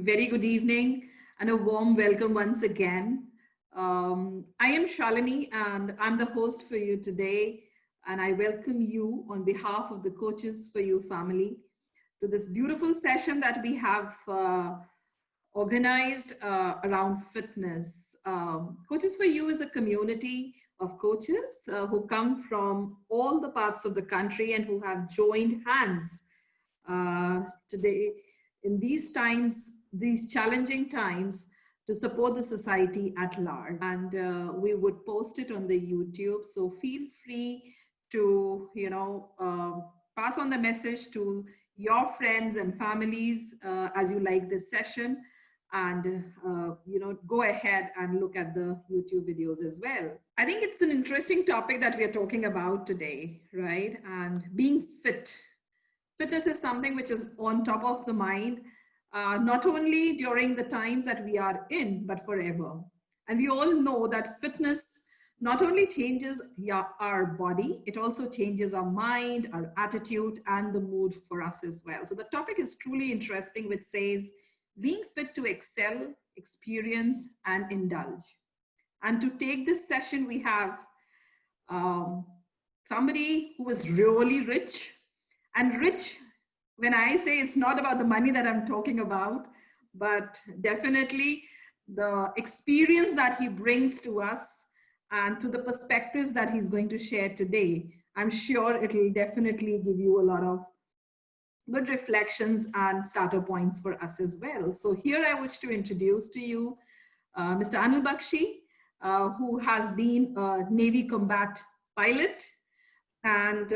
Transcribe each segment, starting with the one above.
very good evening and a warm welcome once again. I am Shalini and I'm the host for you today. And I welcome you on behalf of the Coaches for You family to this beautiful session that we have organized around fitness. Coaches for You is a community of coaches who come from all the parts of the country and who have joined hands today in these times, these challenging times, to support the society at large. And we would post it on the YouTube. So feel free to, pass on the message to your friends and families as you like this session. And go ahead and look at the YouTube videos as well. I think it's an interesting topic that we are talking about today, right? And being fit. Fitness is something which is on top of the mind, not only during the times that we are in, but forever. And we all know that fitness not only changes our body, it also changes our mind, our attitude, and the mood for us as well. So the topic is truly interesting, which says, being fit to excel, experience, and indulge. And to take this session, we have somebody who is really rich. And rich, when I say, it's not about the money that I'm talking about, but definitely the experience that he brings to us and to the perspectives that he's going to share today. I'm sure it'll definitely give you a lot of good reflections and starter points for us as well. So here I wish to introduce to you Mr. Anil Bakshi, who has been a Navy combat pilot and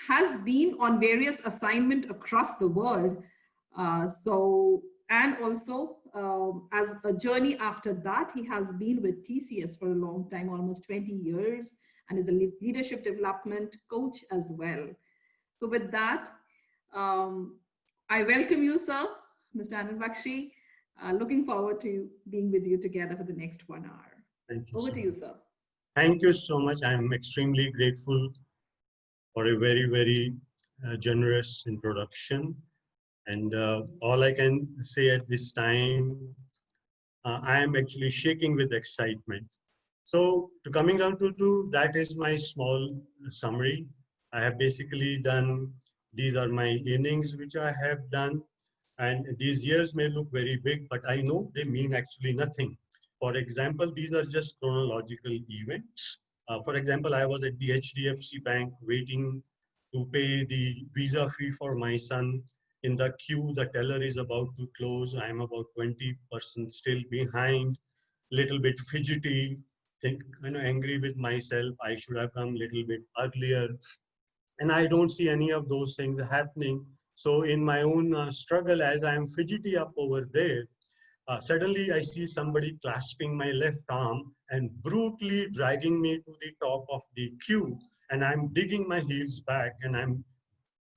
has been on various assignments across the world. And also as a journey after that, he has been with TCS for a long time, almost 20 years, and is a leadership development coach as well. So with that, I welcome you, sir, Mr. Anil Bakshi. Looking forward to being with you together for the next 1 hour. Thank you. Over to you, sir. Thank you so much. I'm extremely grateful for a very, very generous introduction. And all I can say at this time, I am actually shaking with excitement. So coming down to that is my small summary. I have basically done, these are my innings which I have done. And these years may look very big, but I know they mean actually nothing. For example, these are just chronological events. For example, I was at the HDFC Bank waiting to pay the visa fee for my son. In the queue, the teller is about to close. I'm about 20% still behind, little bit fidgety, angry with myself. I should have come a little bit earlier. And I don't see any of those things happening. So in my own struggle, as I'm fidgety up over there, suddenly I see somebody clasping my left arm and brutally dragging me to the top of the queue. And I'm digging my heels back and I'm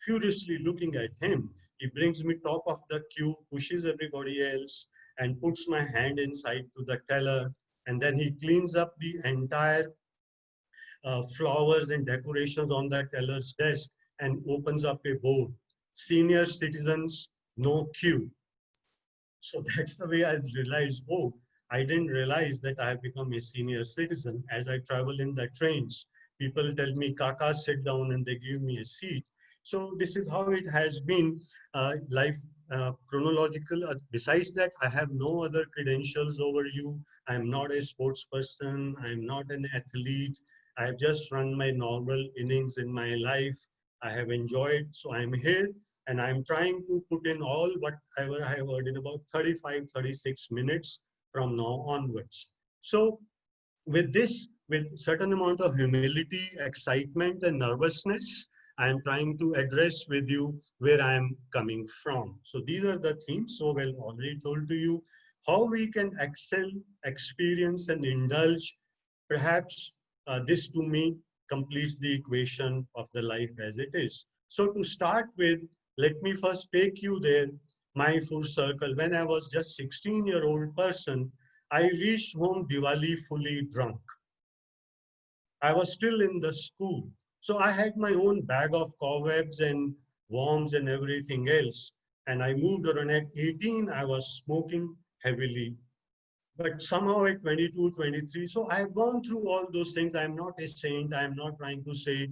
furiously looking at him. He brings me top of the queue, pushes everybody else, and puts my hand inside to the teller. And then he cleans up the entire flowers and decorations on the teller's desk and opens up a board. Senior citizens, no queue. So that's the way I realized, oh, I didn't realize that I have become a senior citizen. As I travel in the trains, people tell me, Kaka, sit down, and they give me a seat. So this is how it has been, life chronological. Besides that, I have no other credentials over you. I'm not a sports person. I'm not an athlete. I have just run my normal innings in my life. I have enjoyed, so I'm here. And I'm trying to put in all whatever I have heard in about 35, 36 minutes from now onwards. So with this, with certain amount of humility, excitement, and nervousness, I am trying to address with you where I am coming from. So these are the themes. So well already told to you how we can excel, experience, and indulge. Perhaps this to me completes the equation of the life as it is. So to start with, let me first take you there, my full circle. When I was just 16-year-old person, I reached home Diwali fully drunk. I was still in the school. So I had my own bag of cobwebs and worms and everything else. And I moved around at 18, I was smoking heavily. But somehow at 22, 23, so I've gone through all those things. I'm not a saint. I'm not trying to say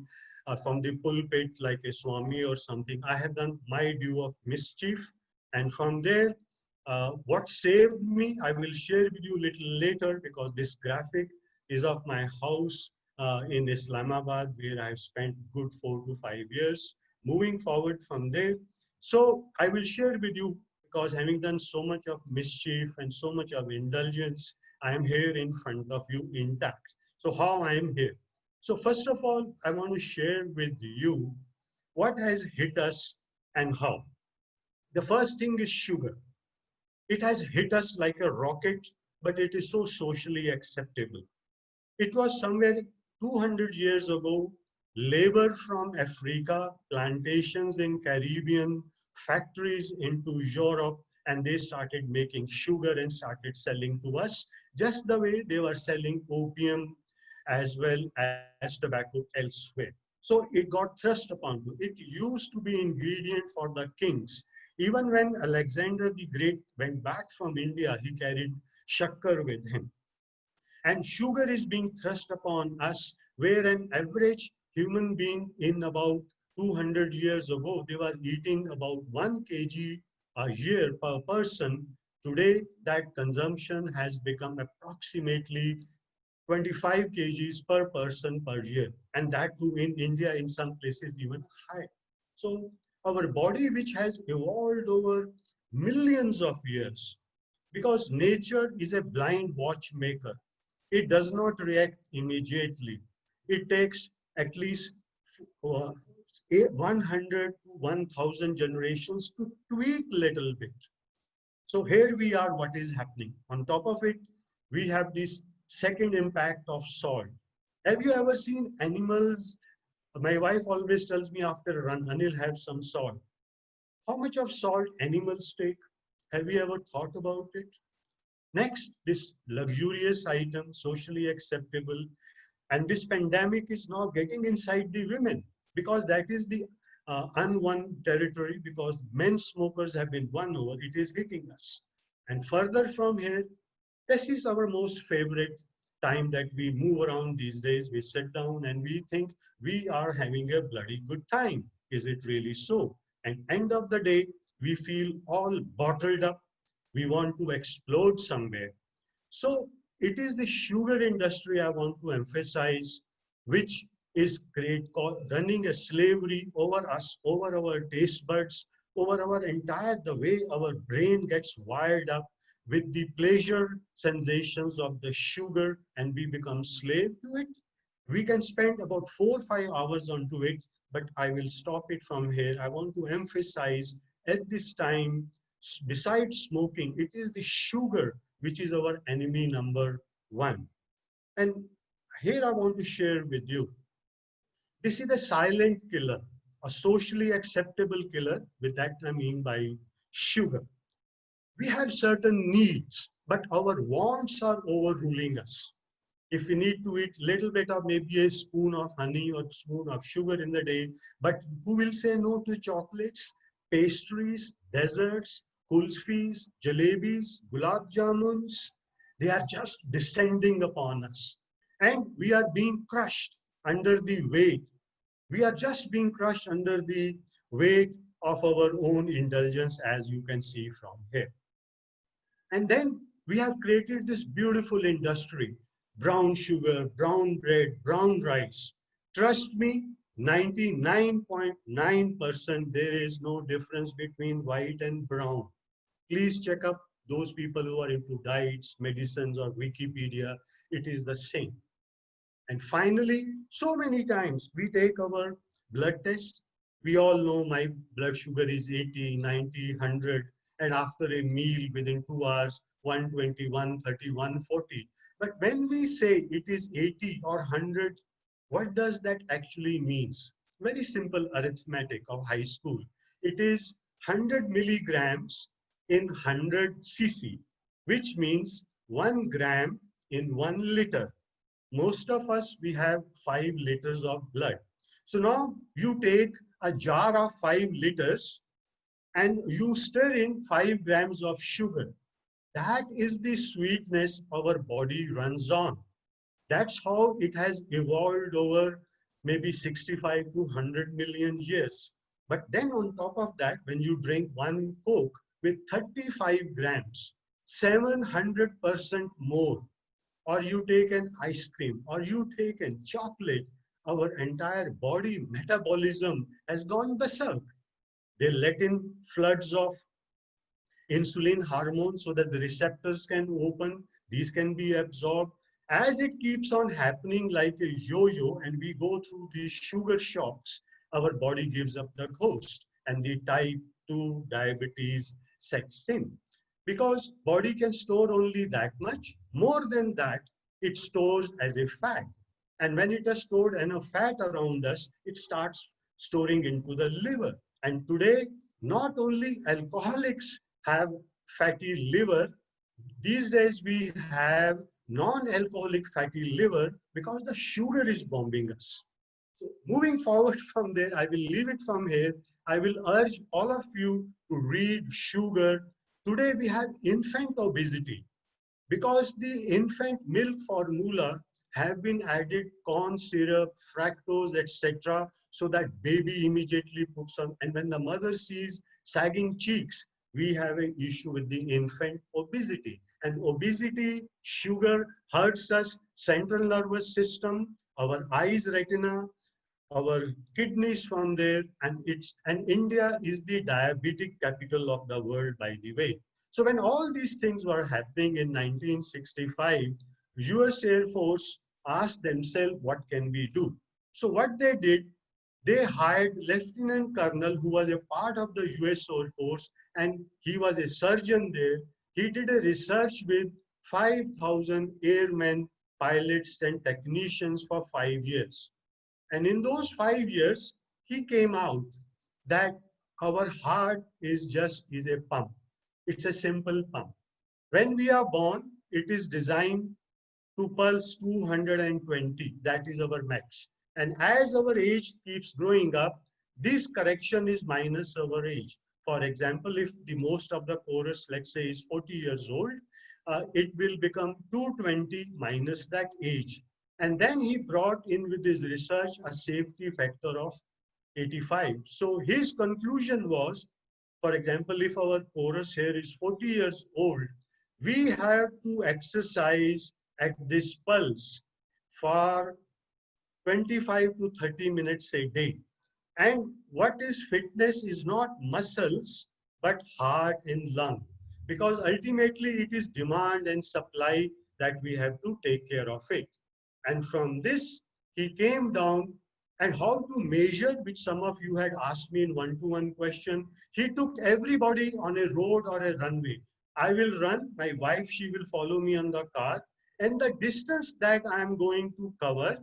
from the pulpit like a Swami or something. I have done my due of mischief. And from there, what saved me, I will share with you a little later, because this graphic is of my house in Islamabad, where I've spent good 4 to 5 years. Moving forward from there, so I will share with you, because having done so much of mischief and so much of indulgence, I am here in front of you intact. So how I am here? So first of all, I want to share with you what has hit us and how. The first thing is sugar. It has hit us like a rocket, but it is so socially acceptable. It was somewhere 200 years ago, labor from Africa, plantations in Caribbean, factories into Europe, and they started making sugar and started selling to us, just the way they were selling opium as well as tobacco elsewhere. So it got thrust upon you. It used to be ingredient for the kings. Even when Alexander the Great went back from India, he carried shakkar with him. And sugar is being thrust upon us, where an average human being in about 200 years ago, they were eating about 1 kg a year per person. Today, that consumption has become approximately 25 kgs per person per year. And that too in India, in some places even high. So our body, which has evolved over millions of years, because nature is a blind watchmaker. It does not react immediately. It takes at least 100 to 1000 generations to tweak little bit. So here we are, what is happening. On top of it, we have this second impact of salt. Have you ever seen animals? My wife always tells me after a run, Anil, have some salt. How much of salt animals take? Have you ever thought about it? Next, this luxurious item, socially acceptable, and this pandemic is now getting inside the women, because that is the unwon territory, because men smokers have been won over. It is hitting us. And further from here, this is our most favorite time that we move around these days. We sit down and we think we are having a bloody good time. Is it really so? And end of the day, we feel all bottled up. We want to explode somewhere. So it is the sugar industry I want to emphasize, which is running a slavery over us, over our taste buds, over our entire, the way our brain gets wired up with the pleasure sensations of the sugar, and we become slave to it. We can spend about 4 or 5 hours onto it, but I will stop it from here. I want to emphasize at this time, besides smoking, it is the sugar which is our enemy number one. And here I want to share with you, this is a silent killer, a socially acceptable killer. With that I mean by sugar. We have certain needs, but our wants are overruling us. If we need to eat little bit of maybe a spoon of honey or spoon of sugar in the day, but who will say no to chocolates, pastries, desserts, kulfis, jalebis, gulab jamuns? They are just descending upon us. And we are being crushed under the weight. We are just being crushed under the weight of our own indulgence, as you can see from here. And then we have created this beautiful industry, brown sugar, brown bread, brown rice. Trust me, 99.9% there is no difference between white and brown. Please check up those people who are into diets, medicines, or Wikipedia. It is the same. And finally, so many times we take our blood test. We all know my blood sugar is 80, 90, 100. And after a meal within 2 hours, 120, 130, 140. But when we say it is 80 or 100, what does that actually means? Very simple arithmetic of high school. It is 100 milligrams in 100 cc, which means 1 gram in 1 liter. Most of us, we have 5 liters of blood. So now you take a jar of 5 liters and you stir in 5 grams of sugar. That is the sweetness our body runs on. That's how it has evolved over maybe 65 to 100 million years. But then on top of that, when you drink one Coke with 35 grams, 700% more, or you take an ice cream, or you take a chocolate, our entire body metabolism has gone berserk. They let in floods of insulin hormone so that the receptors can open, these can be absorbed. As it keeps on happening like a yo-yo and we go through these sugar shocks, our body gives up the ghost and the type 2 diabetes sets in. Because body can store only that much, more than that, it stores as a fat. And when it has stored enough fat around us, it starts storing into the liver. And today, not only alcoholics have fatty liver. These days we have non-alcoholic fatty liver because the sugar is bombing us. So moving forward from there, I will leave it from here. I will urge all of you to read Sugar. Today we have infant obesity because the infant milk formula have been added corn syrup, fructose, etc. so that baby immediately puts on. And when the mother sees sagging cheeks, we have an issue with the infant obesity. And obesity, sugar hurts us, central nervous system, our eyes, retina, our kidneys from there, and India is the diabetic capital of the world, by the way. So when all these things were happening in 1965, US Air Force asked themselves, what can we do? So what they did, they hired Lieutenant Colonel who was a part of the US Air Force, and he was a surgeon there. He did a research with 5,000 airmen, pilots, and technicians for 5 years. And in those 5 years, he came out that our heart is a pump. It's a simple pump. When we are born, it is designed to pulse 220. That is our max. And as our age keeps growing up, this correction is minus our age. For example, if the most of the chorus, let's say, is 40 years old, it will become 220 minus that age. And then he brought in with his research a safety factor of 85. So his conclusion was, for example, if our chorus here is 40 years old, we have to exercise at this pulse for 25 to 30 minutes a day. And what is fitness is not muscles, but heart and lung. Because ultimately it is demand and supply that we have to take care of it. And from this, he came down and how to measure, which some of you had asked me in one-to-one question. He took everybody on a road or a runway. I will run, my wife, she will follow me on the car. And the distance that I'm going to cover,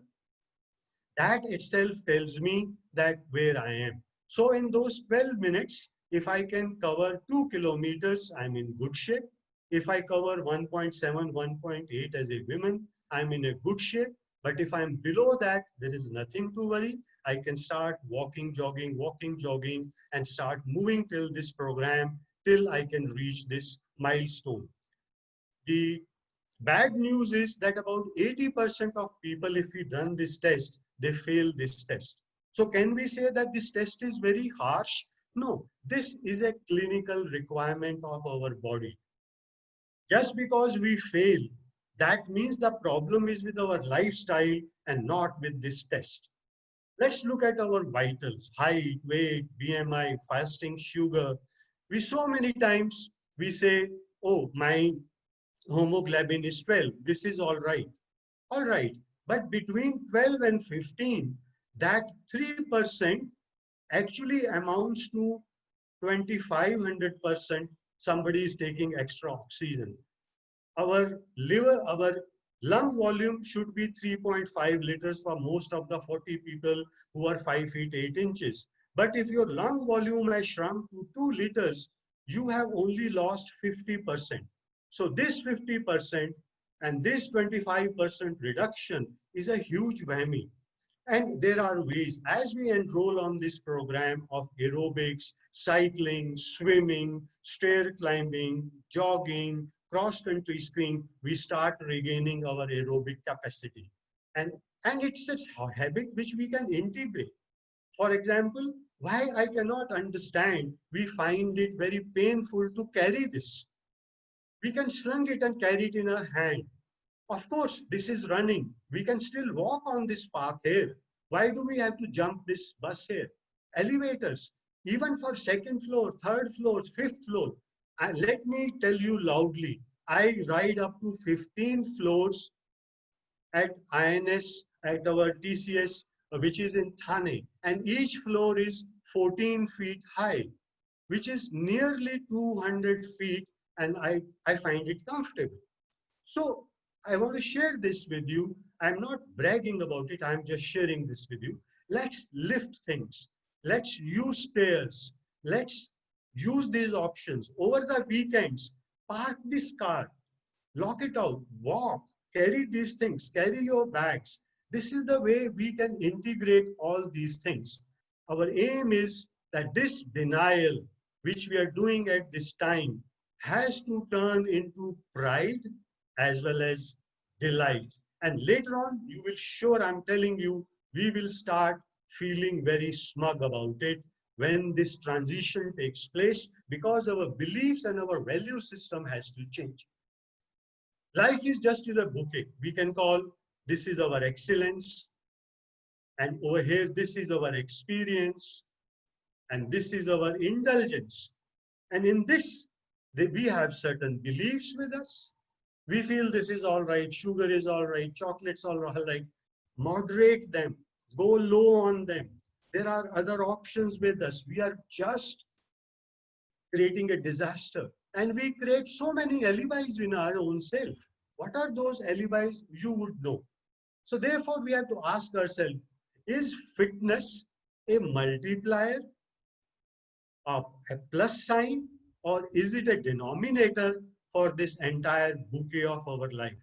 that itself tells me that where I am. So in those 12 minutes, if I can cover 2 kilometers, I'm in good shape. If I cover 1.7, 1.8 as a woman, I'm in a good shape. But if I'm below that, there is nothing to worry. I can start walking, jogging, and start moving till this program, till I can reach this milestone. The bad news is that about 80% of people, if we run this test, they fail this test. So can we say that this test is very harsh? No, this is a clinical requirement of our body. Just because we fail, that means the problem is with our lifestyle and not with this test. Let's look at our vitals, height, weight, BMI, fasting, sugar. We so many times, we say, oh, my hemoglobin is 12. This is all right. All right. But between 12 and 15, that 3% actually amounts to 2,500% somebody is taking extra oxygen. Our liver, our lung volume should be 3.5 liters for most of the 40 people who are 5 feet 8 inches. But if your lung volume has shrunk to 2 liters, you have only lost 50%. So this 50% and this 25% reduction is a huge whammy. And there are ways, as we enroll on this program of aerobics, cycling, swimming, stair climbing, jogging, cross-country skiing, we start regaining our aerobic capacity. And, and it's a habit which we can integrate. For example, why I cannot understand, we find it very painful to carry this. We can sling it and carry it in our hand. Of course, this is running. We can still walk on this path here. Why do we have to jump this bus here? Elevators, even for second floor, third floor, fifth floor. Let me tell you loudly, I ride up to 15 floors at INS, at our TCS, which is in Thane. And each floor is 14 feet high, which is nearly 200 feet. And I find it comfortable. So I want to share this with you. I'm not bragging about it. I'm just sharing this with you. Let's lift things. Let's use stairs. Let's use these options. Over the weekends, park this car, lock it out, walk, carry these things, carry your bags. This is the way we can integrate all these things. Our aim is that this denial, which we are doing at this time, has to turn into pride as well as delight. And later on, you will sure, I'm telling you, we will start feeling very smug about it when this transition takes place, because our beliefs and our value system has to change. Life is just a bouquet. We can call this is our excellence, and over here, this is our experience, and this is our indulgence. And in this, we have certain beliefs with us. We feel this is all right, sugar is all right, chocolate's all right. Moderate them, go low on them. There are other options with us. We are just creating a disaster. And we create so many alibis in our own self. What are those alibis? You would know. So therefore, we have to ask ourselves, is fitness a multiplier, a plus sign, or is it a denominator for this entire bouquet of our life?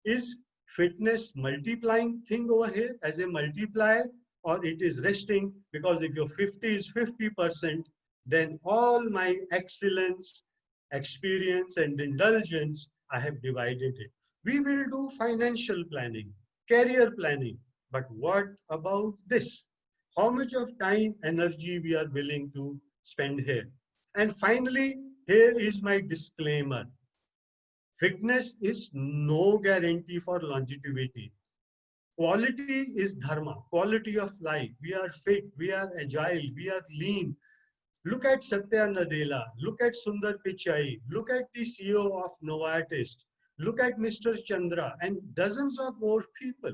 Is fitness multiplying thing over here as a multiplier, or it is resting? Because if your 50 is 50%, then all my excellence, experience, and indulgence, I have divided it. We will do financial planning, career planning, but what about this? How much of time, energy we are willing to spend here? And finally, here is my disclaimer. Fitness is no guarantee for longevity. Quality is dharma, quality of life. We are fit, we are agile, we are lean. Look at Satya Nadella, look at Sundar Pichai, look at the CEO of Novartis, look at Mr. Chandra, and dozens of more people.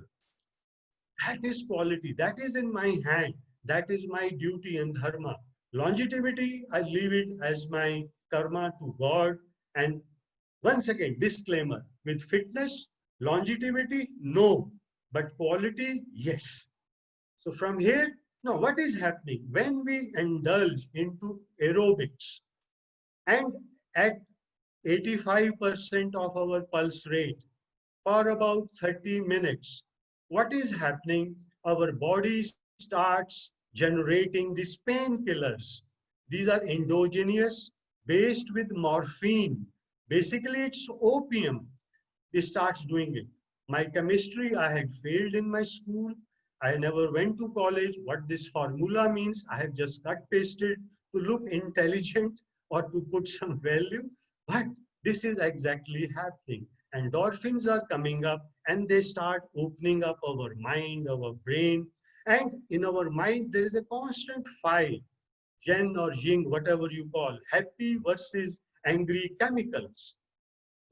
That is quality, that is in my hand, that is my duty and dharma. Longevity, I leave it as my karma to God. And once again, disclaimer, with fitness, longevity, no, but quality, yes. So from here, now what is happening? When we indulge into aerobics and at 85% of our pulse rate for about 30 minutes, what is happening? Our body starts generating these painkillers. These are endogenous, based with morphine. Basically, it's opium. It starts doing it. My chemistry, I had failed in my school. I never went to college. What this formula means, I have just cut pasted to look intelligent or to put some value. But this is exactly happening. Endorphins are coming up and they start opening up our mind, our brain. And in our mind, there is a constant fight, yin or yin, whatever you call, happy versus angry chemicals.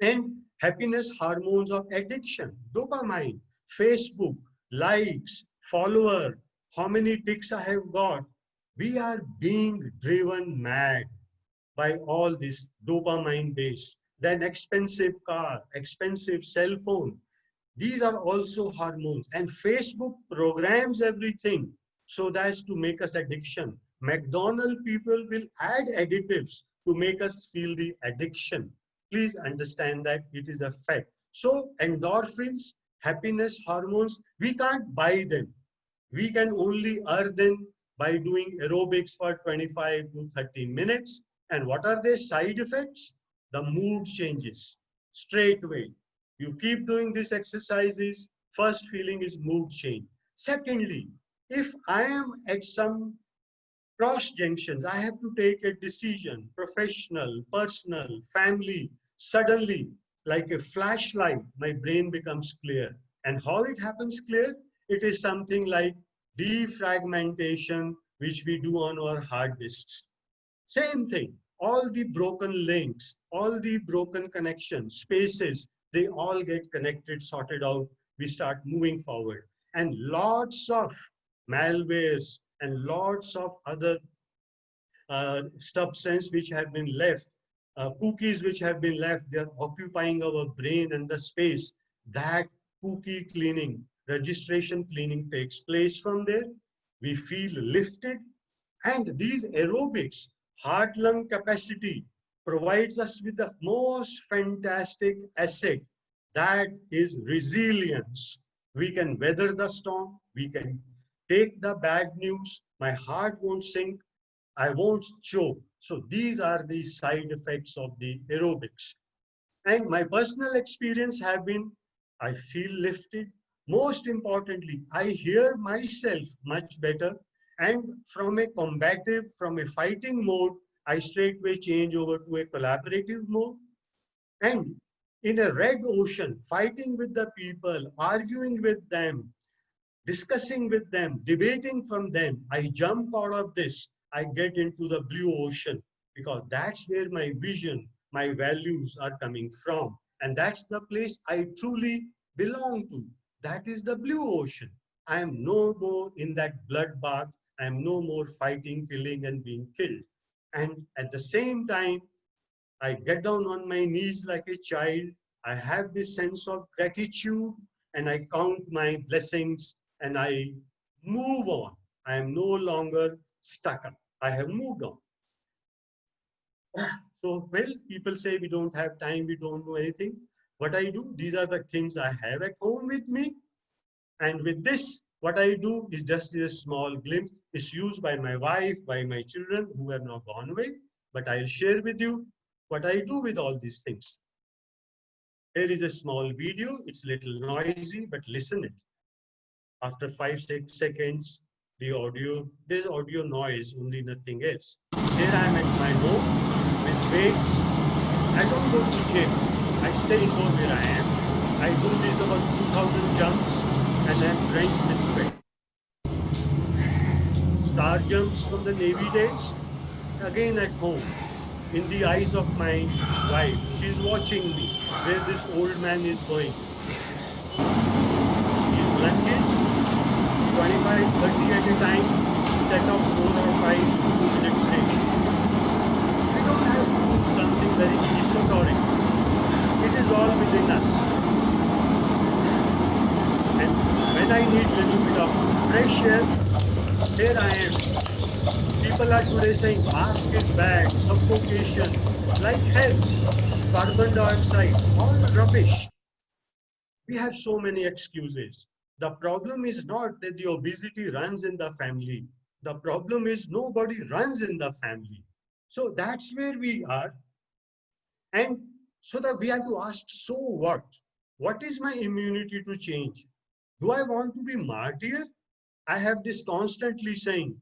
And happiness hormones of addiction, dopamine, Facebook, likes, follower, how many ticks I have got. We are being driven mad by all this dopamine based. Then expensive car, expensive cell phone. These are also hormones. And Facebook programs everything so that's to make us addiction. McDonald people will add additives to make us feel the addiction. Please understand that it is a fact. So endorphins, happiness hormones, we can't buy them. We can only earn them by doing aerobics for 25 to 30 minutes. And what are their side effects? The mood changes straight away. You keep doing these exercises, first feeling is mood change. Secondly, if I am at some cross junctions, I have to take a decision, professional, personal, family, suddenly, like a flashlight, my brain becomes clear. And how it happens clear? It is something like defragmentation, which we do on our hard disks. Same thing, all the broken links, all the broken connections, spaces, they all get connected, sorted out. We start moving forward. And lots of malwares and lots of other substance which have been left, cookies which have been left, they're occupying our brain and the space. That cookie cleaning, registration cleaning takes place from there. We feel lifted. And these aerobics, heart lung capacity, provides us with the most fantastic asset, that is resilience. We can weather the storm, we can take the bad news, my heart won't sink, I won't choke. So these are the side effects of the aerobics. And my personal experience have been, I feel lifted. Most importantly, I hear myself much better. And from a combative, from a fighting mode, I straightway change over to a collaborative mode. And in a red ocean, fighting with the people, arguing with them, discussing with them, debating from them, I jump out of this, I get into the blue ocean, because that's where my vision, my values are coming from. And that's the place I truly belong to. That is the blue ocean. I am no more in that bloodbath. I am no more fighting, killing, and being killed. And at the same time, I get down on my knees like a child. I have this sense of gratitude and I count my blessings and I move on. I am no longer stuck up. I have moved on. So, well, people say we don't have time, we don't know anything. What I do, these are the things I have at home with me. And with this, what I do is just a small glimpse. It's used by my wife, by my children who have now gone away. But I'll share with you what I do with all these things. Here is a small video. It's a little noisy, but listen it. After 5-6 seconds, the audio, there's audio noise, only nothing else. Here I am at my home with weights. I don't go to gym. I stay indoors where I am. I do this about 2,000 jumps and I'm drenched with sweat. Star jumps from the Navy days, again at home. In the eyes of my wife, she's watching me where this old man is going. His lunges, 25, 30 at a time, set of 4 or 5 2-minute breaks. We don't have to do something very esoteric. It is all within us. And when I need a little bit of fresh air, here I am. People are today saying mask is bad, suffocation, like hell, carbon dioxide, all rubbish. We have so many excuses. The problem is not that the obesity runs in the family. The problem is nobody runs in the family. So that's where we are. And so that we have to ask, so what? What is my immunity to change? Do I want to be martyr? I have this constantly saying,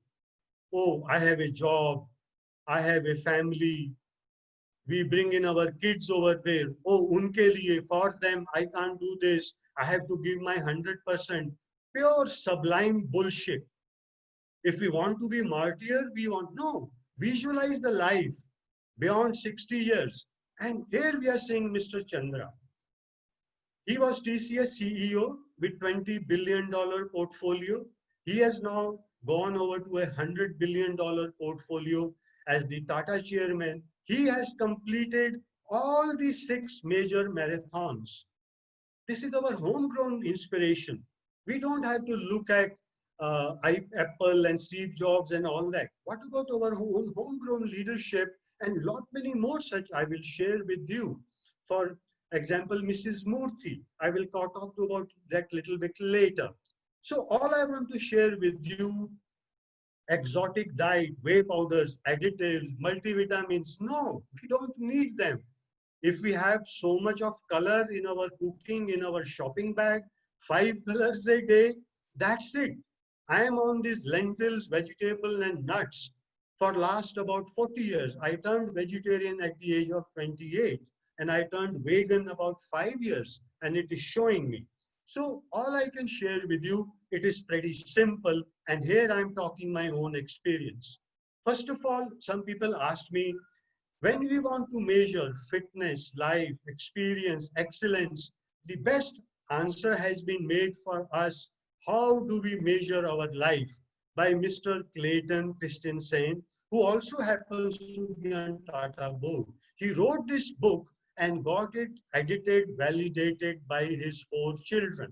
oh, I have a job, I have a family, we bring in our kids over there, oh, unke liye, for them, I can't do this, I have to give my 100%. Pure sublime bullshit. If we want to be martyr, we want, no, visualize the life beyond 60 years. And here we are seeing Mr. Chandra. He was TCS CEO with $20 billion portfolio. He has now gone over to $100 billion portfolio as the Tata chairman. He has completed all the 6 major marathons. This is our homegrown inspiration. We don't have to look at Apple and Steve Jobs and all that. What about our own homegrown leadership and lot many more such I will share with you. For example, Mrs. Murthy, I will talk about that little bit later. So all I want to share with you, exotic diet, whey powders, additives, multivitamins, no, we don't need them. If we have so much of color in our cooking, in our shopping bag, 5 colors a day, that's it. I am on these lentils, vegetable and nuts for last about 40 years. I turned vegetarian at the age of 28 and I turned vegan about 5 years and it is showing me. So all I can share with you, it is pretty simple. And here I'm talking my own experience. First of all, some people ask me, when we want to measure fitness, life, experience, excellence, the best answer has been made for us. How do we measure our life? By Mr. Clayton Christensen, who also happens to be on Tata board. He wrote this book and got it edited, validated by his 4 children.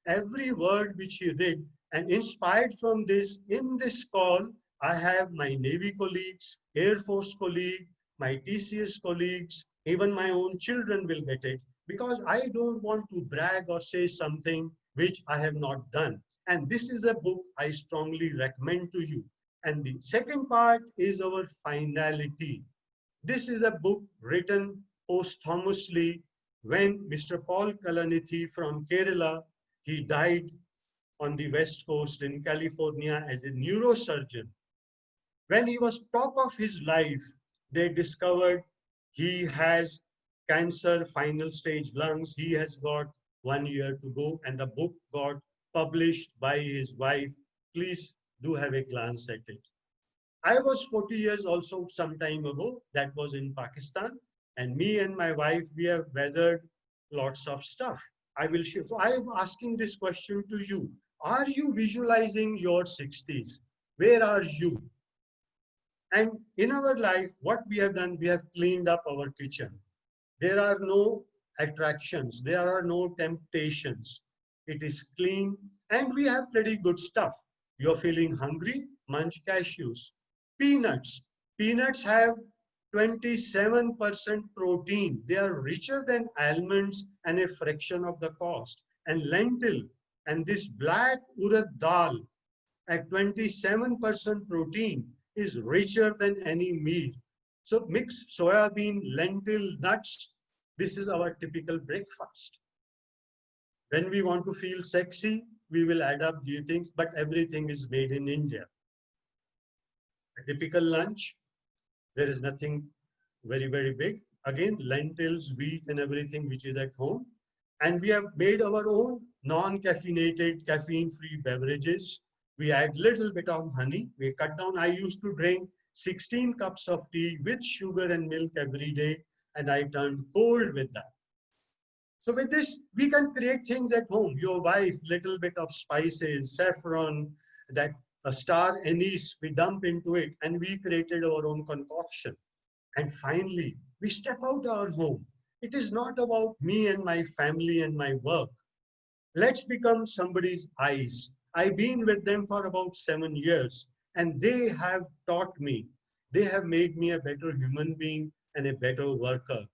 Every word which he read, and inspired from this, in this call, I have my Navy colleagues, Air Force colleagues, my TCS colleagues, even my own children will get it because I don't want to brag or say something which I have not done. And this is a book I strongly recommend to you. And the second part is our finality. This is a book written posthumously when Mr. Paul Kalanithi from Kerala, he died on the West Coast in California as a neurosurgeon. When he was top of his life, they discovered he has cancer, final stage lungs. He has got 1 year to go, and the book got published by his wife. Please do have a glance at it. I was 40 years also some time ago. That was in Pakistan. And me and my wife, we have weathered lots of stuff. I will share. So I am asking this question to you. Are you visualizing your 60s? Where are you? And in our life, what we have done, we have cleaned up our kitchen. There are no attractions. There are no temptations. It is clean and we have pretty good stuff. You're feeling hungry? Munch cashews. Peanuts. Peanuts have 27% protein. They are richer than almonds and a fraction of the cost. And lentil and this black urad dal at 27% protein is richer than any meal. So mix soybean, lentil, nuts. This is our typical breakfast. When we want to feel sexy, we will add up these things, but everything is made in India. A typical lunch, there is nothing very, very big. Again, lentils, wheat, and everything which is at home. And we have made our own non-caffeinated, caffeine-free beverages. We add little bit of honey. We cut down. I used to drink 16 cups of tea with sugar and milk every day, and I turned cold with that. So with this, we can create things at home. Your wife, little bit of spices, saffron, that a star anise, we dump into it, and we created our own concoction. And finally, we step out our home. It is not about me and my family and my work. Let's become somebody's eyes. I've been with them for about 7 years, and they have taught me. They have made me a better human being and a better worker.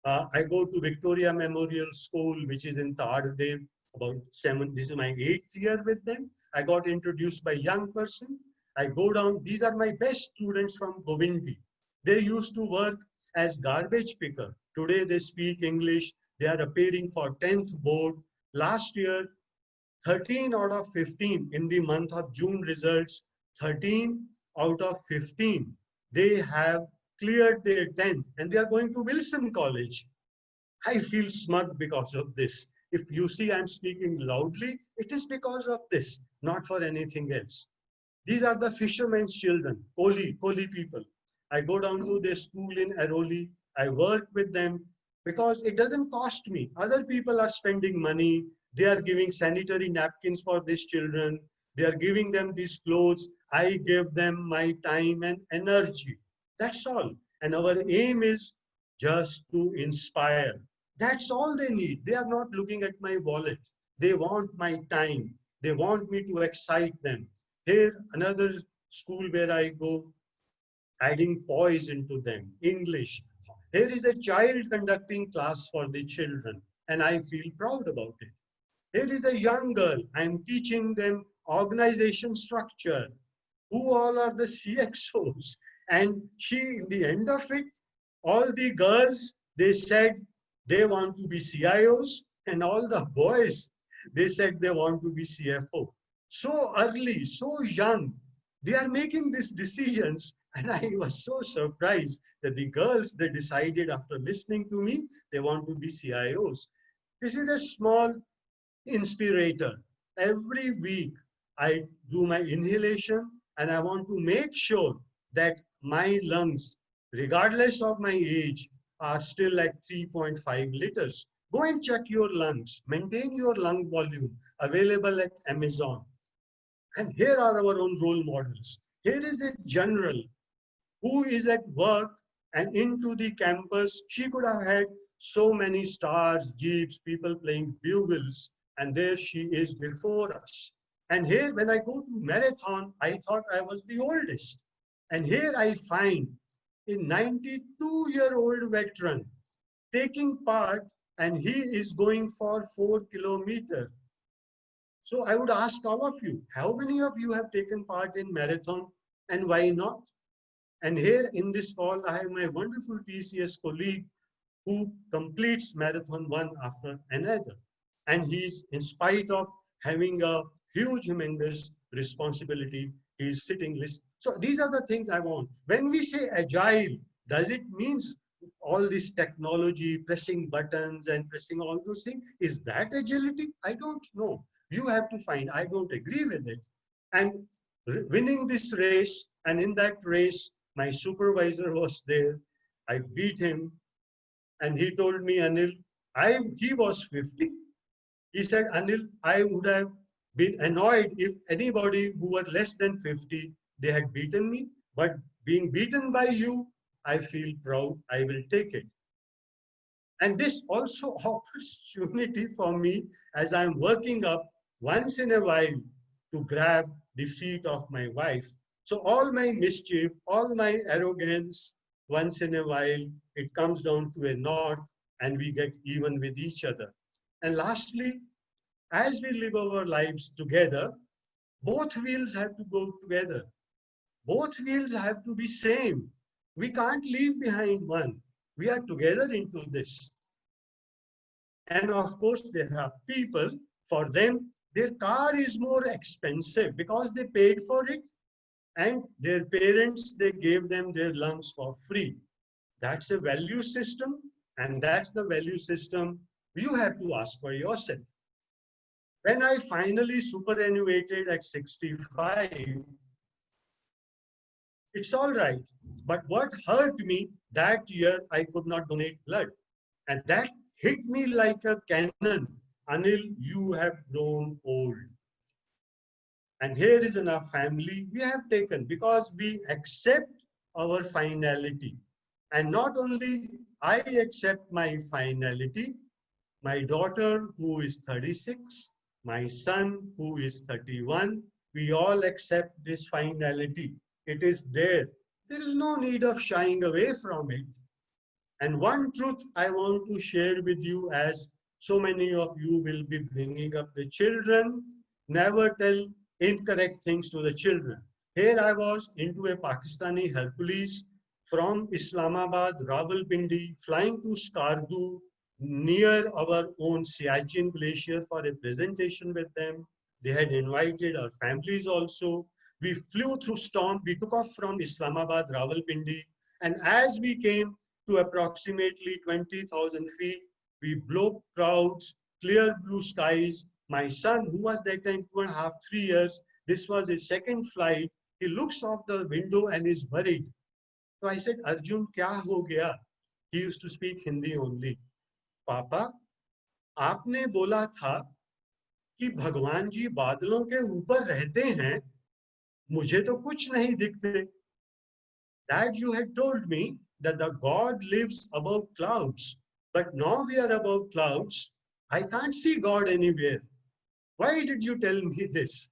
I go to Victoria Memorial School, which is in Tardeo, about 7. This is my 8th year with them. I got introduced by a young person. I go down. These are my best students from Govindi. They used to work as garbage picker. Today they speak English. They are appearing for 10th board. Last year, 13 out of 15 in the month of June results, 13 out of 15, they have cleared their 10th and they are going to Wilson College. I feel smug because of this. If you see I'm speaking loudly, it is because of this, not for anything else. These are the fishermen's children, Koli people. I go down to their school in Airoli. I work with them because it doesn't cost me. Other people are spending money. They are giving sanitary napkins for these children. They are giving them these clothes. I give them my time and energy. That's all. And our aim is just to inspire. That's all they need. They are not looking at my wallet. They want my time. They want me to excite them. Here, another school where I go, adding poise into them, English. Here is a child conducting class for the children, and I feel proud about it. Here is a young girl. I'm teaching them organization structure. Who all are the CXOs? And she, in the end of it, all the girls, they said they want to be CIOs, and all the boys, they said they want to be CFO. So early, so young, they are making these decisions. And I was so surprised that the girls, they decided after listening to me, they want to be CIOs. This is a small inspirator. Every week, I do my inhalation and I want to make sure that my lungs, regardless of my age, are still at 3.5 liters. Go and check your lungs. Maintain your lung volume, available at Amazon. And here are our own role models. Here is a general who is at work and into the campus. She could have had so many stars, jeeps, people playing bugles, and there she is before us. And here, when I go to marathon, I thought I was the oldest. And here I find a 92-year-old veteran taking part, and he is going for 4 kilometers. So I would ask all of you, how many of you have taken part in marathon, and why not? And here in this call, I have my wonderful TCS colleague who completes marathon one after another. And he's, in spite of having a huge, humongous responsibility, he's sitting listening. So these are the things I want. When we say agile, does it mean all this technology, pressing buttons and pressing all those things? Is that agility? I don't know. You have to find. I don't agree with it. And winning this race, and in that race, my supervisor was there. I beat him, and he told me, Anil, he was 50. He said, Anil, I would have been annoyed if anybody who were less than 50, they had beaten me. But being beaten by you, I feel proud. I will take it. And this also opportunity for me as I'm working up once in a while to grab the feet of my wife. So all my mischief, all my arrogance, once in a while, it comes down to a knot and we get even with each other. And lastly, as we live our lives together, both wheels have to go together. Both wheels have to be same. We can't leave behind one. We are together into this. And of course, there are people, for them, their car is more expensive because they paid for it, and their parents, they gave them their lungs for free. That's a value system, and that's the value system you have to ask for yourself. When I finally superannuated at 65, it's all right. But what hurt me that year, I could not donate blood. And that hit me like a cannon. Anil, you have grown old. And here is in our family, we have taken because we accept our finality. And not only I accept my finality, my daughter who is 36, my son who is 31, we all accept this finality. It is there. There is no need of shying away from it. And one truth I want to share with you, as so many of you will be bringing up the children, never tell incorrect things to the children. Here I was into a Pakistani Hercules from Islamabad, Rawalpindi, flying to Skardu, near our own Siachen Glacier for a presentation with them. They had invited our families also. We flew through storm. We took off from Islamabad, Rawalpindi. And as we came to approximately 20,000 feet, we broke clouds, clear blue skies. My son, who was that time 2.5, 3 years, this was his second flight. He looks out the window and is worried. So I said, Arjun, kya ho gaya? He used to speak Hindi only. Papa, आपने बोला था कि भगवान जी बादलों के ऊपर रहते हैं, मुझे तो कुछ नहीं दिखते. Dad, you had told me that the God lives above clouds, but now we are above clouds. I can't see God anywhere. Why did you tell me this?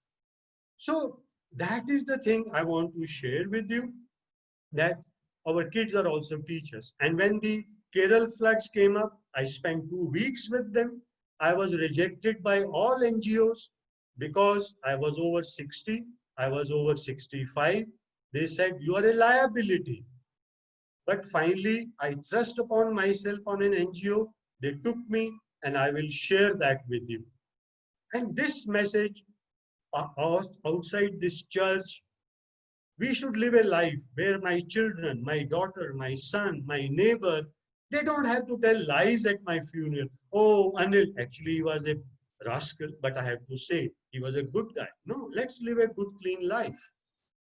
So that is the thing I want to share with you, that our kids are also teachers. And when the Kerala floods came up, I spent 2 weeks with them. I was rejected by all NGOs because I was over 60, I was over 65. They said, you are a liability. But finally, I thrust upon myself on an NGO. They took me, and I will share that with you. And this message outside this church, we should live a life where my children, my daughter, my son, my neighbor, they don't have to tell lies at my funeral. Oh, Anil, actually he was a rascal, but I have to say he was a good guy. No, let's live a good, clean life.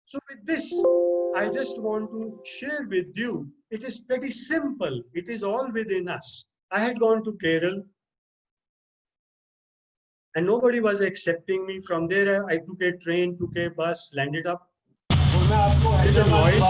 So with this, I just want to share with you, it is pretty simple. It is all within us. I had gone to Kerala and nobody was accepting me. From there, I took a train, took a bus, landed up. There's a noise.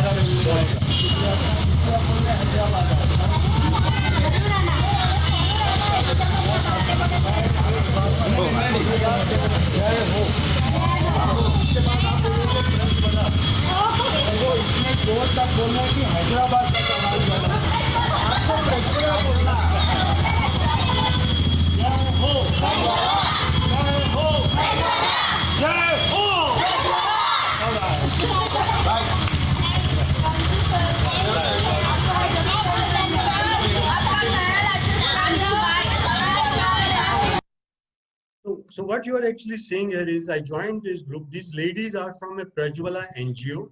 So what you are actually saying here is I joined this group. These ladies are from a Prajwala NGO,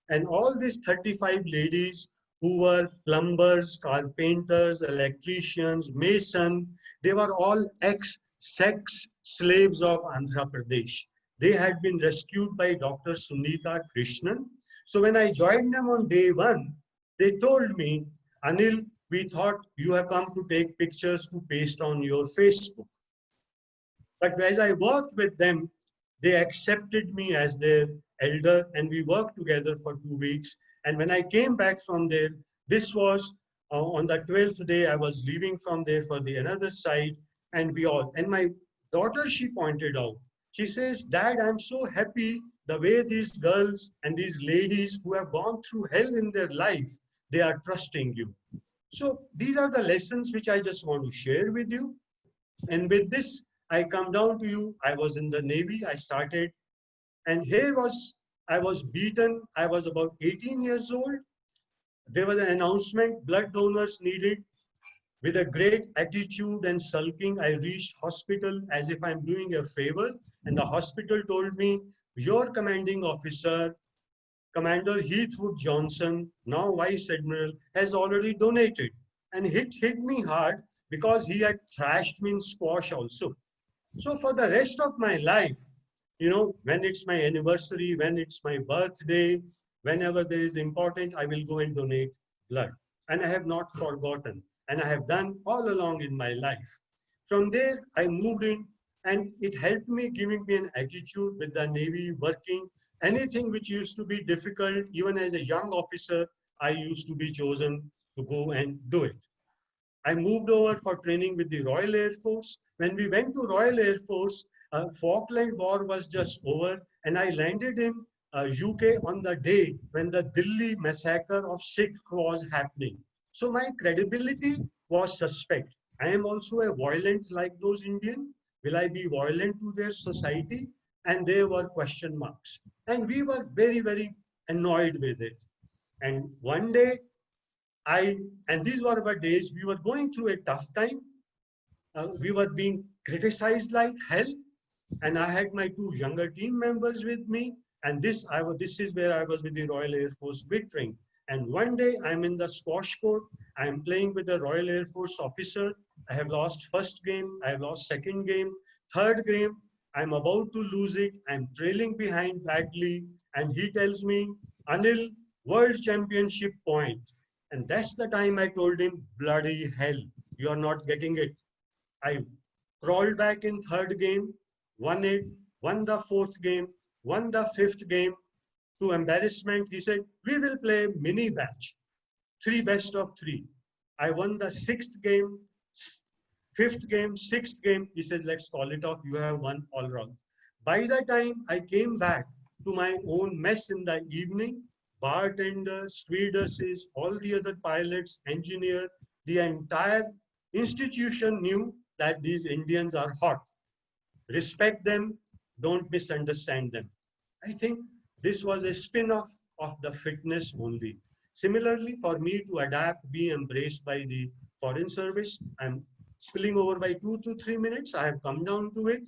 and all these 35 ladies who were plumbers, carpenters, electricians, mason, they were all ex-sex slaves of Andhra Pradesh. They had been rescued by Dr. Sunita Krishnan. So when I joined them on day one, they told me, Anil, we thought you have come to take pictures to paste on your Facebook. But as I worked with them, they accepted me as their elder and we worked together for 2 weeks. And when I came back from there, this was on the 12th day, I was leaving from there for the another side and and my daughter, she pointed out, she says, Dad, I'm so happy the way these girls and these ladies who have gone through hell in their life, they are trusting you. So these are the lessons which I just want to share with you. And with this, I come down to you. I was in the Navy. I started, and I was beaten. I was about 18 years old. There was an announcement, blood donors needed. With a great attitude and sulking, I reached hospital as if I'm doing a favor. And the hospital told me, your commanding officer, Commander Heathwood Johnson, now Vice Admiral, has already donated. And it hit me hard because he had thrashed me in squash also. So for the rest of my life, you know, when it's my anniversary, when it's my birthday, whenever there is important, I will go and donate blood. And I have not forgotten. And I have done all along in my life. From there, I moved in and it helped me, giving me an attitude with the Navy, working. Anything which used to be difficult, even as a young officer, I used to be chosen to go and do it. I moved over for training with the Royal Air Force. When we went to Royal Air Force, Falkland War was just over, and I landed in UK on the day when the Delhi massacre of Sikh was happening. So my credibility was suspect. I am also a violent like those Indian. Will I be violent to their society? And there were question marks. And we were very, very annoyed with it. And one day, and these were our days, we were going through a tough time. We were being criticized like hell. And I had my two younger team members with me. And this is where I was with the Royal Air Force victory. And one day I'm in the squash court. I'm playing with the Royal Air Force officer. I have lost first game. I have lost second game. Third game, I'm about to lose it. I'm trailing behind badly. And he tells me, Anil, World Championship point. And that's the time I told him, bloody hell, you're not getting it. I crawled back in third game, won it, won the fourth game, won the fifth game. To embarrassment, he said, we will play mini batch, 3 best of 3. I won the sixth game, fifth game, sixth game. He said, let's call it off. You have won all round. By the time I came back to my own mess in the evening, bartenders, stewardesses, all the other pilots, engineer, the entire institution knew that these Indians are hot. Respect them, don't misunderstand them. I think this was a spin-off of the fitness only. Similarly, for me to adapt, be embraced by the foreign service, I'm spilling over by 2 to 3 minutes. I have come down to it.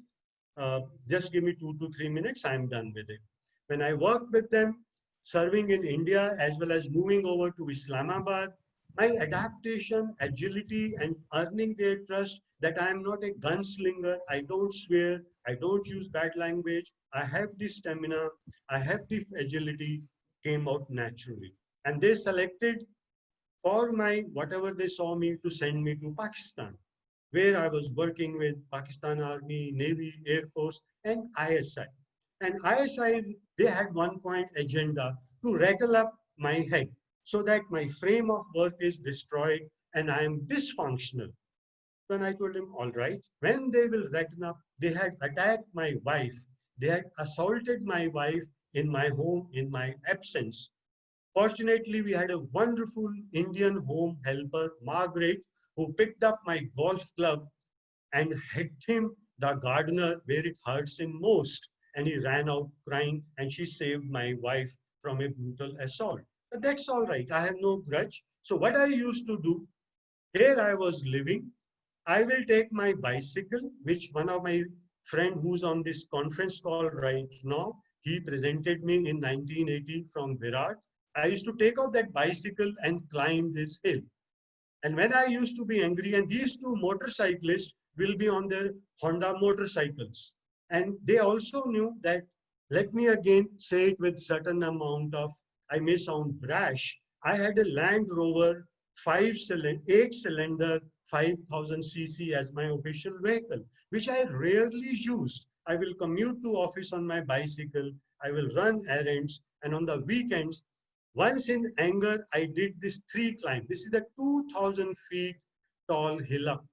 Just give me 2 to 3 minutes, I'm done with it. When I worked with them, serving in India as well as moving over to Islamabad, my adaptation, agility, and earning their trust that I am not a gunslinger, I don't swear, I don't use bad language, I have the stamina, I have the agility, came out naturally. And they selected for my whatever they saw me to send me to Pakistan, where I was working with Pakistan Army, Navy, Air Force, and ISI. And ISI, they had 1 point agenda to rattle up my head so that my frame of work is destroyed and I am dysfunctional. Then I told him, all right, when they will reckon up, they had attacked my wife. They had assaulted my wife in my home in my absence. Fortunately, we had a wonderful Indian home helper, Margaret, who picked up my golf club and hit him, the gardener, where it hurts him most. And he ran out crying, and she saved my wife from a brutal assault. But that's all right. I have no grudge. So, what I used to do, here I was living, I will take my bicycle, which one of my friend who's on this conference call right now, he presented me in 1980 from Virat. I used to take out that bicycle and climb this hill. And when I used to be angry, and these two motorcyclists will be on their Honda motorcycles. And they also knew that, let me again say it with certain amount of, I may sound brash, I had a Land Rover 8-cylinder 5000 cc as my official vehicle, which I rarely used. I will commute to office on my bicycle, I will run errands, and on the weekends, once in anger, I did this 3 climb. This is a 2000 feet tall hillock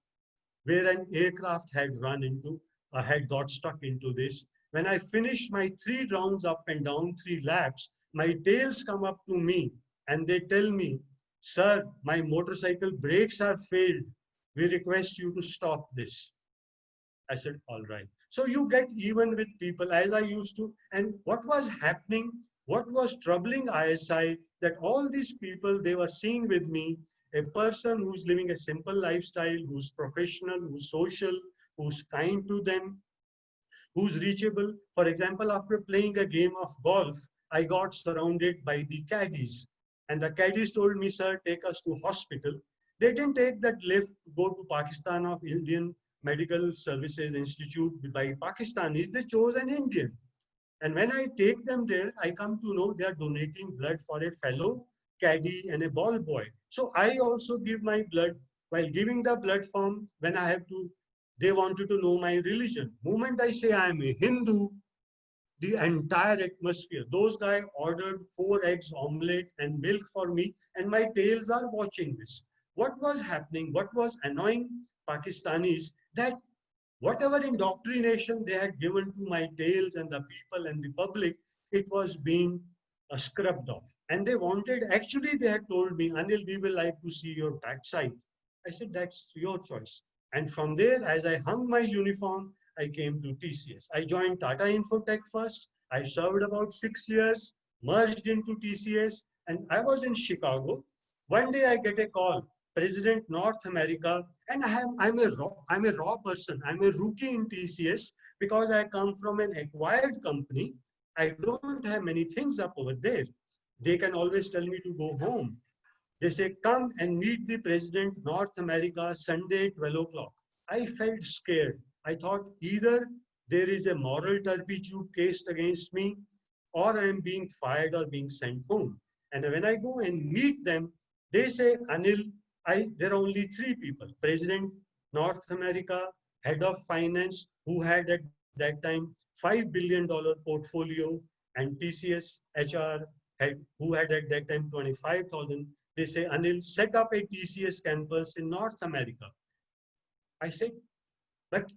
where an aircraft had run into, had got stuck into this. When I finished my 3 rounds up and down, 3 laps, my tails come up to me and they tell me, sir, my motorcycle brakes are failed. We request you to stop this. I said, all right. So you get even with people as I used to. And what was happening, what was troubling ISI, that all these people, they were seeing with me a person who's living a simple lifestyle, who's professional, who's social, who's kind to them, who's reachable. For example, after playing a game of golf, I got surrounded by the caddies. And the caddies told me, sir, take us to hospital. They didn't take that lift to go to Pakistan of Indian Medical Services Institute by Pakistanis. They chose an Indian. And when I take them there, I come to know they are donating blood for a fellow caddy and a ball boy. So I also give my blood. While giving the blood form, when I have to, they wanted to know my religion. Moment I say I am a Hindu, the entire atmosphere. Those guys ordered 4 eggs omelette and milk for me, and my tails are watching this. What was happening? What was annoying Pakistanis, that whatever indoctrination they had given to my tails and the people and the public, it was being scrubbed off. And they wanted, actually, they had told me, Anil, we will like to see your backside. I said, that's your choice. And from there, as I hung my uniform, I came to TCS. I joined Tata Infotech first. I served about 6 years, merged into TCS, and I was in Chicago. One day I get a call, President North America, and I'm a raw person. I'm a rookie in TCS because I come from an acquired company. I don't have many things up over there. They can always tell me to go home. They say, come and meet the President North America Sunday, 12 o'clock. I felt scared. I thought either there is a moral turpitude case against me, or I am being fired or being sent home. And when I go and meet them, they say, Anil, there are only 3 people, President North America, head of finance, who had at that time $5 billion portfolio, and TCS HR head, who had at that time 25,000. They say, Anil, set up a TCS campus in North America. I said, but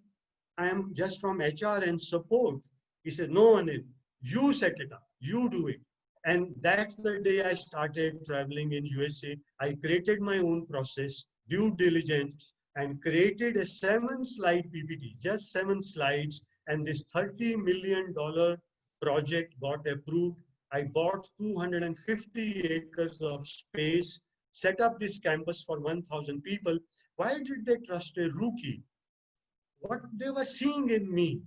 I am just from HR and support. He said, no, Anil, you set it up, you do it. And that's the day I started traveling in USA. I created my own process, due diligence. and created a 7-slide PPT, just 7 slides. And this $30 million project got approved. I bought 250 acres of space, set up this campus for 1,000 people. Why did they trust a rookie? What they were seeing in me,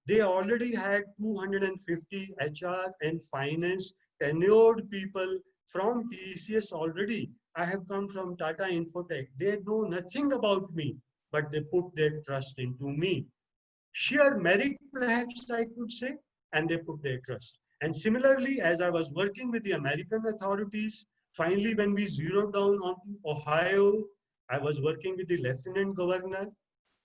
they already had 250 HR and finance tenured people from TCS already. I have come from Tata Infotech. They know nothing about me, but they put their trust into me. Sheer merit, perhaps I could say, and they put their trust. And similarly, as I was working with the American authorities, finally, when we zeroed down onto Ohio, I was working with the Lieutenant Governor.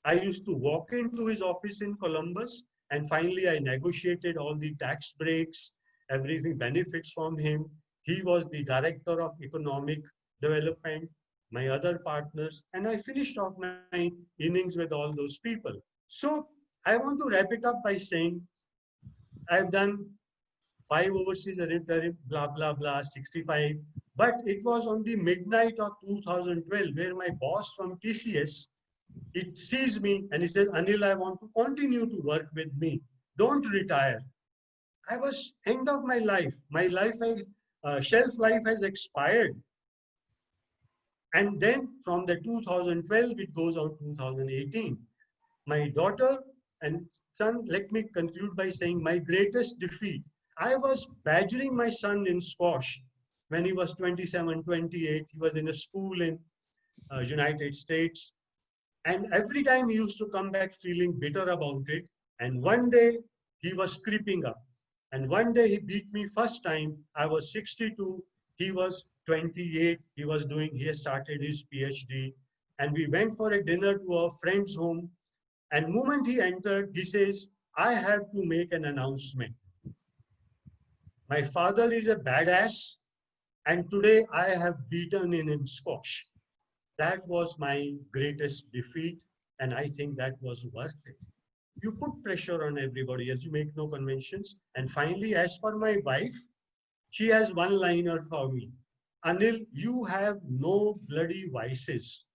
I used to walk into his office in Columbus, and finally I negotiated all the tax breaks, everything benefits from him. He was the director of economic development, my other partners, and I finished off my innings with all those people. So I want to wrap it up by saying I've done 5 overseas blah, blah, blah, 65. But it was on the midnight of 2012 where my boss from TCS, he sees me and he says, Anil, I want to continue to work with me. Don't retire. I was end of my life. My life has, shelf life has expired. And then from the 2012, it goes on 2018. My daughter and son, let me conclude by saying my greatest defeat. I was badgering my son in squash when he was 27, 28. He was in a school in United States. And every time he used to come back feeling bitter about it. And one day he was creeping up. And one day he beat me first time. I was 62. He was 28. He has started his PhD. And we went for a dinner to a friend's home. And the moment he entered, he says, I have to make an announcement. My father is a badass. And today I have beaten him in squash. That was my greatest defeat, and I think that was worth it. You put pressure on everybody else, you make no conventions. And finally, as for my wife, she has one liner for me. Anil, you have no bloody vices,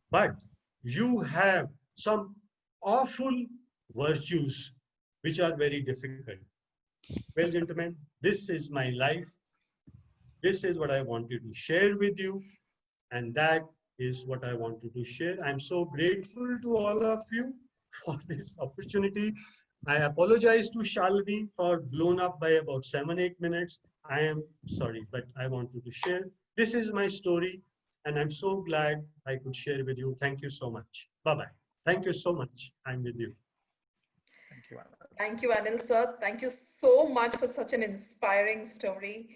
but you have some awful virtues which are very difficult. Well, gentlemen, this is my life. This is what I wanted to share with you. And that is what I wanted to share. I'm so grateful to all of you for this opportunity. I apologize to Shalini for blown up by about 7-8 minutes. I am sorry, but I wanted to share. This is my story, and I'm so glad I could share with you. Thank you so much. Bye-bye. Thank you so much. I'm with you. Thank you, Anil. Thank you, Anil sir. Thank you so much for such an inspiring story.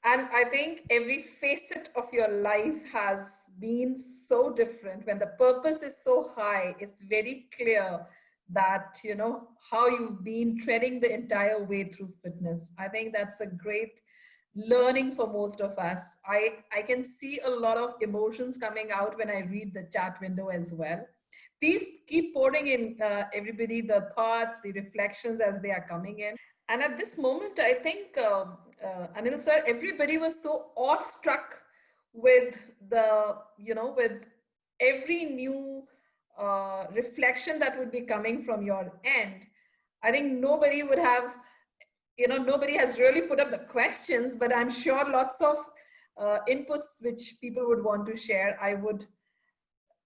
And I think every facet of your life has been so different. When the purpose is so high, it's very clear that, you know, how you've been treading the entire way through fitness. I think that's a great learning for most of us. I can see a lot of emotions coming out when I read the chat window as well. Please keep pouring in, everybody, the thoughts, the reflections as they are coming in. And at this moment, I think, Anil sir, everybody was so awestruck with the, you know, with every new reflection that would be coming from your end. I think nobody would have, you know, nobody has really put up the questions, but I'm sure lots of inputs which people would want to share. I would,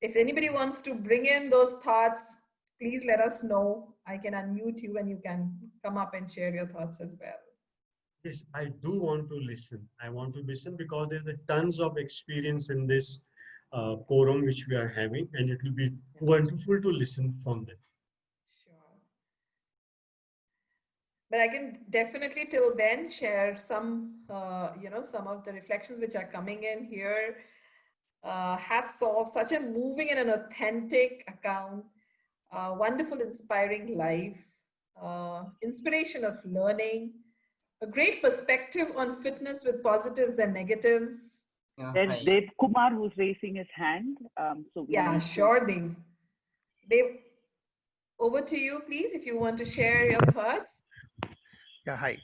if anybody wants to bring in those thoughts, please let us know. I can unmute you and you can come up and share your thoughts as well. Yes, I do want to listen. I want to listen because there's a tons of experience in this quorum which we are having, and it will be wonderful to listen from them. Sure. But I can definitely till then share some, you know, some of the reflections which are coming in here. Hats off, such a moving and an authentic account. Wonderful, inspiring life, inspiration of learning, a great perspective on fitness with positives and negatives. There's Dev Kumar who's raising his hand. Yeah, sure, Dev. Dev, over to you, please, if you want to share your thoughts. Yeah, hi.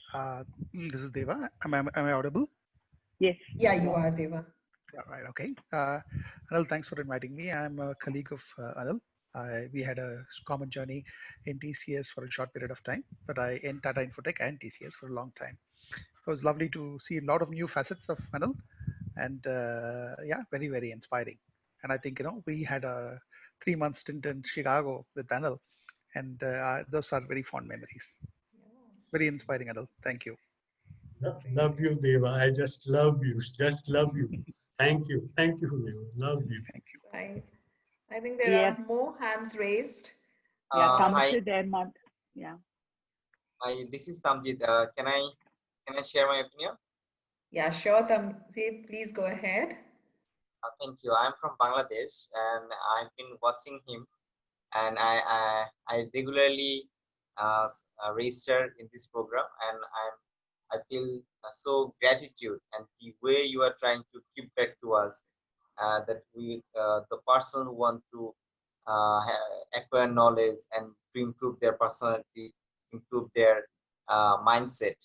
This is Deva. Am I audible? Yes. Yeah, you are, Deva. Yeah, right. Okay. Anil, thanks for inviting me. I'm a colleague of Anil. We had a common journey in TCS for a short period of time, but I in Tata Infotech and TCS for a long time. It was lovely to see a lot of new facets of Anil, and yeah, very, very inspiring. And I think, we had a 3 month stint in Chicago with Anil, and those are very fond memories. Very Yes. inspiring, Anil. Thank you. Love you, Deva. I just love you. Just love you. Thank you. Thank you, Deva. Love you. Thank you. Right. I think there Yes. are more hands raised. Yeah. Hi, Tamsid Ahmad. Yeah. this is Tamjid. Can I share my opinion? Yeah, sure, Tamzid, please go ahead. Thank you. I'm from Bangladesh, and I've been watching him, and I regularly register in this program, and I feel so gratitude and the way you are trying to give back to us. That we the person who want to acquire knowledge and to improve their personality, improve their mindset.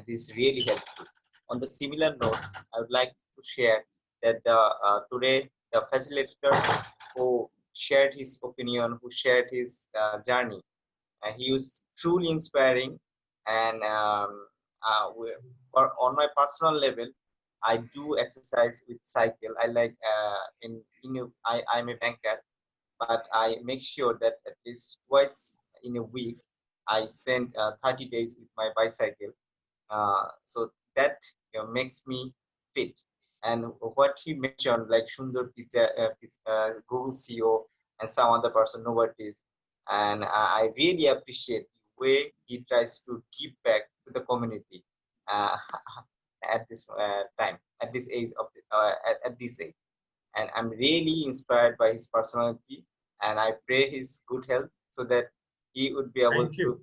This really helpful. On the similar note, I would like to share that today the facilitator who shared his opinion, who shared his journey, he was truly inspiring. And on my personal level, I do exercise with cycle. I like I'm a banker, but I make sure that at least twice in a week I spend 30 days with my bicycle. So that makes me fit. And what he mentioned, like Sundar Pichai, Google CEO, and some other person, nobody's, and I really appreciate the way he tries to give back to the community uh, at this time, at this age of at this age. And I'm really inspired by his personality, and I pray his good health so that he would be able Thank to you.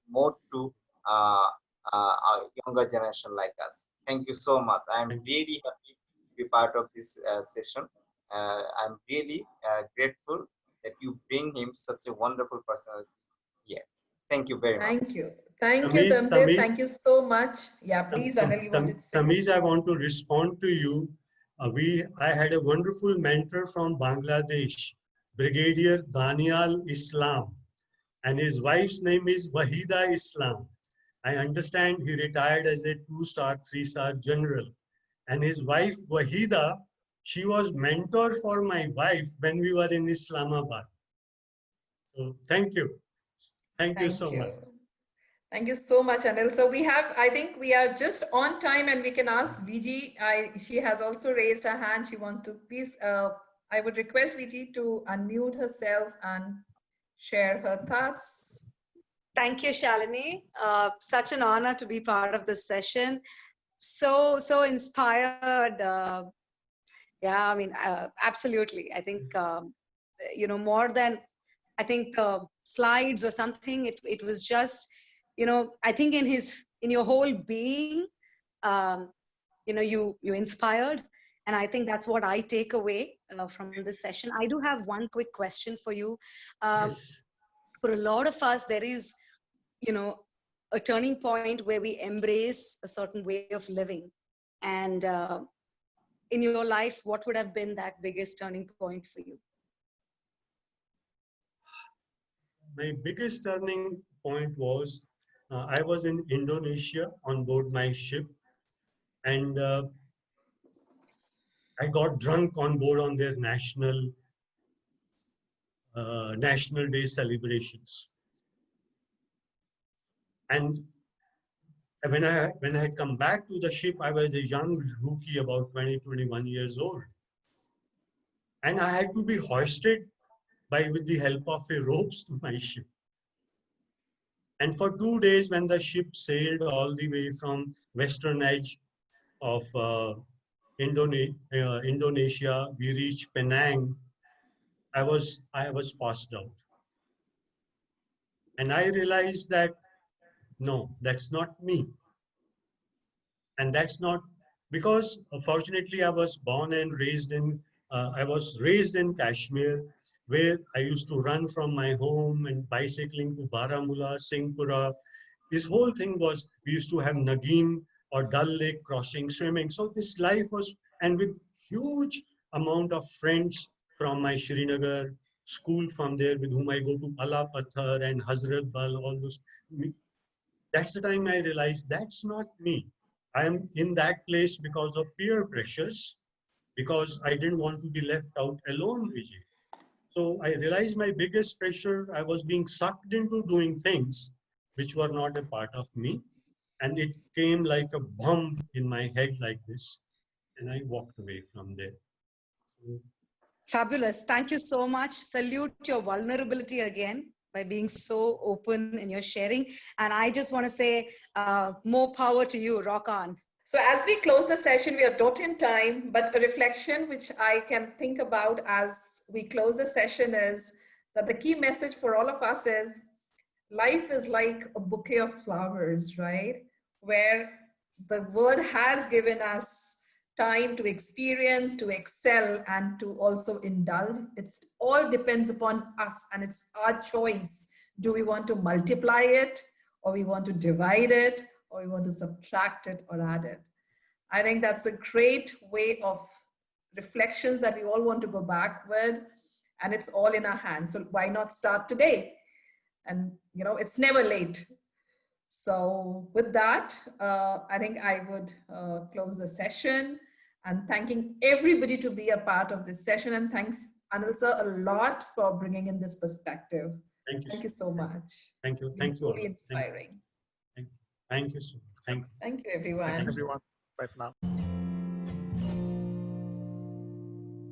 more to uh, a younger generation like us. Thank you so much. I'm Thank really happy to be part of this session. I'm really grateful that you bring him such a wonderful personality here. Thank you very much. Thank you. Thank you, Tamiz, Tamzid. Tamiz, Thank you so much. Yeah, please, Anil, you wanted to say? Tamiz, I want to respond to you. I had a wonderful mentor from Bangladesh, Brigadier Danial Islam, and his wife's name is Wahida Islam. I understand he retired as a 2-star, 3-star general. And his wife, Wahida, she was mentor for my wife when we were in Islamabad. So thank you. Thank you Thank so you. much. Thank you so much, Anil. So I think we are just on time and we can ask VG. She has also raised her hand. She wants to please, I would request VG to unmute herself and share her thoughts. Thank you, Shalini. Such an honor to be part of this session. So inspired. Yeah, I mean, absolutely. I think, more than, I think slides or something, it was just, I think in your whole being, you inspired. And I think that's what I take away from this session. I do have one quick question for you. Yes. For a lot of us, there is, a turning point where we embrace a certain way of living. And in your life, what would have been that biggest turning point for you? My biggest turning point was I was in Indonesia on board my ship, and I got drunk on board on their National Day celebrations. And when I had come back to the ship, I was a young rookie, about 20, 21 years old. And I had to be hoisted with the help of a ropes to my ship. And for 2 days, when the ship sailed all the way from western edge of Indonesia, we reached Penang. I was passed out. And I realized that, no, that's not me. And that's not because fortunately I was born and raised in Kashmir, where I used to run from my home and bicycling to Baramulla, Singhpura. This whole thing was, we used to have Nagin or Dal Lake crossing, swimming. So this life was, and with huge amount of friends from my Srinagar school from there with whom I go to Allah Pathar and Hazrat Bal, all those. That's the time I realized that's not me. I am in that place because of peer pressures, because I didn't want to be left out alone, Vijay. So I realized my biggest pressure, I was being sucked into doing things which were not a part of me. And it came like a bump in my head like this. And I walked away from there. So, Fabulous. Thank you so much. Salute your vulnerability again by being so open in your sharing. And I just want to say more power to you. Rock on. So as we close the session, we are not in time, but a reflection which I can think about as we close the session is that the key message for all of us is life is like a bouquet of flowers, right? Where the word has given us time to experience, to excel, and to also indulge. It's all depends upon us, and it's our choice. Do we want to multiply it, or we want to divide it, or we want to subtract it or add it? I think that's a great way of reflections that we all want to go back with, and it's all in our hands. So why not start today? And it's never late. So with that, I think I would close the session and thanking everybody to be a part of this session. And thanks, Anil sir, a lot for bringing in this perspective. thank you. So much. Thank you. It's been Thank you all. truly inspiring. Thank you so much. Thank you. Thank you, Thanks, everyone. everyone. Bye for now.